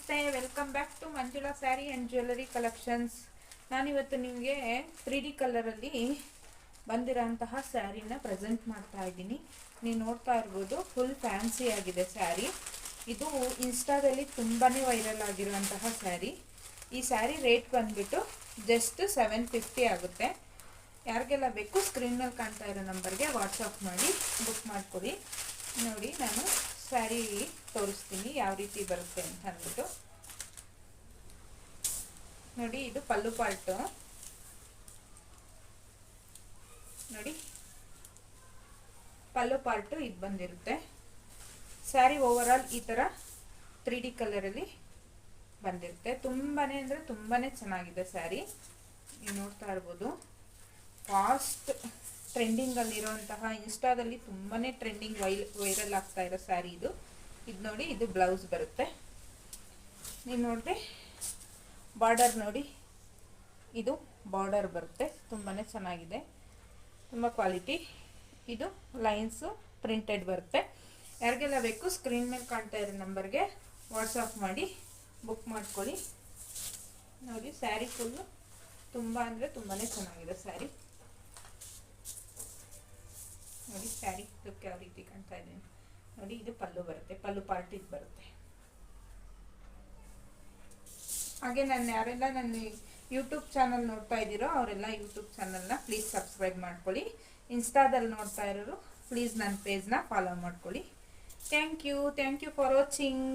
ನಮಸ್ತೆ, welcome back to Manjula sari and jewellery collections. ನಾನಿವತ್ತು ನಿಮಗೆ 3D ಕಲರಲ್ಲಿ ಬಂದಿರೋಂತಹ ಸ್ಯಾರಿನ ಪ್ರೆಸೆಂಟ್ ಮಾಡ್ತಾ ಇದ್ದೀನಿ. ನೀವು ನೋಡ್ತಾ ಇರ್ಬೋದು, ಫುಲ್ ಫ್ಯಾನ್ಸಿ ಆಗಿದೆ ಸ್ಯಾರಿ. ಇದು ಇನ್ಸ್ಟಾದಲ್ಲಿ ತುಂಬಾ ವೈರಲ್ ಆಗಿರುವಂತಹ ಸ್ಯಾರಿ. ಈ ಸ್ಯಾರಿ ರೇಟ್ ಬಂದ್ಬಿಟ್ಟು ಜಸ್ಟ್ 750 ಆಗುತ್ತೆ. ಯಾರಿಗೆಲ್ಲ ಬೇಕು ಸ್ಕ್ರೀನಲ್ಲಿ ಕಾಣ್ತಾ ಇರೋ ನಂಬರ್ಗೆ ವಾಟ್ಸಪ್ ಮಾಡಿ ಬುಕ್ ಮಾಡ್ಕೊಳ್ಳಿ. ನೋಡಿ, ನಾನು ಸ್ಯಾರಿ ತೋರಿಸ್ತೀನಿ ಯಾವ ರೀತಿ ಬರುತ್ತೆ ಅಂತ ಅಂದ್ಬಿಟ್ಟು. ನೋಡಿ, ಇದು ಪಲ್ಲು ಪಾರ್ಟು. ನೋಡಿ, ಪಲ್ಲು ಪಾರ್ಟು ಇದು ಬಂದಿರುತ್ತೆ. ಸ್ಯಾರಿ ಓವರ್ ಆಲ್ ಈ ಥರ 3D ಕಲರಲ್ಲಿ ಬಂದಿರುತ್ತೆ. ತುಂಬಾನೇ ಅಂದರೆ ತುಂಬಾನೇ ಚೆನ್ನಾಗಿದೆ ಸ್ಯಾರಿ. ನೀವು ನೋಡ್ತಾ ಇರ್ಬೋದು, ಫಾಸ್ಟ್ ಟ್ರೆಂಡಿಂಗಲ್ಲಿರುವಂತಹ, ಇನ್ಸ್ಟಾದಲ್ಲಿ ತುಂಬಾ ಟ್ರೆಂಡಿಂಗ್ ವೈರಲ್ ಆಗ್ತಾ ಇರೋ ಸ್ಯಾರಿ ಇದು. ಇದು ನೋಡಿ, ಇದು ಬ್ಲೌಸ್ ಬರುತ್ತೆ. ನೀವು ನೋಡಿದ್ರೆ ಬಾರ್ಡರ್ ನೋಡಿ, ಇದು ಬಾರ್ಡರ್ ಬರುತ್ತೆ. ತುಂಬಾ ಚೆನ್ನಾಗಿದೆ, ತುಂಬ ಕ್ವಾಲಿಟಿ. ಇದು ಲೈನ್ಸು ಪ್ರಿಂಟೆಡ್ ಬರುತ್ತೆ. ಯಾರಿಗೆಲ್ಲ ಬೇಕು ಸ್ಕ್ರೀನ್ ಮೇಲೆ ಕಾಣ್ತಾ ಇರೋ ನಂಬರ್ಗೆ ವಾಟ್ಸಪ್ ಮಾಡಿ ಬುಕ್ ಮಾಡ್ಕೊಳ್ಳಿ. ನೋಡಿ, ಸ್ಯಾರಿ ಫುಲ್ಲು ತುಂಬ ಅಂದರೆ ತುಂಬಾ ಚೆನ್ನಾಗಿದೆ ಸ್ಯಾರಿ. ನೋಡಿ, ಸ್ಯಾರಿ ಲುಕ್ ಯಾವ ರೀತಿ ಕಾಣ್ತಾ ಇದೆ ನೋಡಿ. ಇದು ಪಲ್ಲು ಬರುತ್ತೆ, ಪಲ್ಲು ಪಾರ್ಟ್ ಇದು ಬರುತ್ತೆ. ಹಾಗೆ ಯಾರೆಲ್ಲ ನನ್ನ ಯೂಟ್ಯೂಬ್ ಚಾನಲ್ ನೋಡ್ತಾ ಇದ್ದೀರೋ ಅವರೆಲ್ಲ ಯೂಟ್ಯೂಬ್ ಚಾನಲ್ನ ಪ್ಲೀಸ್ ಸಬ್ಸ್ಕ್ರೈಬ್ ಮಾಡ್ಕೊಳ್ಳಿ. ಇನ್ಸ್ಟಾದಲ್ಲಿ ನೋಡ್ತಾ ಇರೋರು ಪ್ಲೀಸ್ ನನ್ನ ಪೇಜ್ನ ಫಾಲೋ ಮಾಡ್ಕೊಳ್ಳಿ. Thank you for watching.